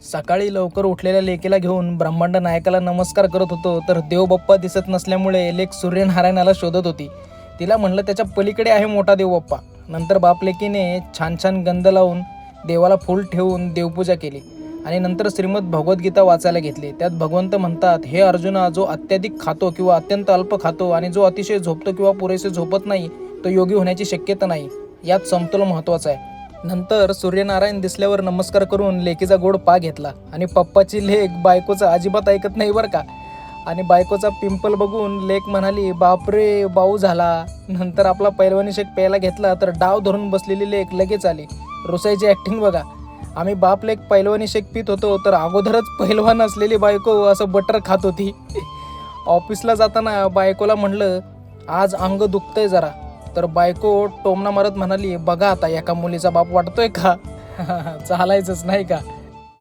सकाळी लवकर उठलेल्या लेकीला घेऊन ब्रह्मांड नायकाला नमस्कार करत होतो तर देवबाप्पा दिसत नसल्यामुळे लेक सूर्यनारायणाला शोधत होती. तिला म्हणलं त्याच्या पलीकडे आहे मोठा देवबाप्पा. नंतर बाप लेकीने छान छान गंध लावून देवाला फूल ठेवून देवपूजा केली आणि नंतर श्रीमद भगवद्गीता वाचायला घेतली. त्यात भगवंत म्हणतात, हे अर्जुना, जो अत्याधिक खातो किंवा अत्यंत अल्प खातो आणि जो अतिशय झोपतो किंवा पुरेसे झोपत नाही तो योगी होण्याची शक्यता नाही. यात समतोल महत्त्वाचा आहे. नंतर सूर्यनारायण दिसल्यावर नमस्कार करून लेकीचा गोड पा घेतला आणि पप्पाची लेक बायकोचं अजिबात ऐकत नाही बरं का. आणि बायकोचा पिंपल बघून लेक म्हणाली, बापरे बाऊ झाला. नंतर आपला पैलवानी शेक प्यायला घेतला तर डाव धरून बसलेली लेक लगेच आली. रुसाईची ॲक्टिंग बघा. आम्ही बाप लेक पैलवानी शेक पित होतो तर अगोदरच पैलवान असलेली बायको असं बटर खात होती. ऑफिसला जाताना बायकोला म्हणलं, आज अंग दुखतंय जरा. तर बायको टोमणा मारत म्हणाली, बघा आता एका मुलीचा बाप वाटतोय का. चालायचंच नाही का.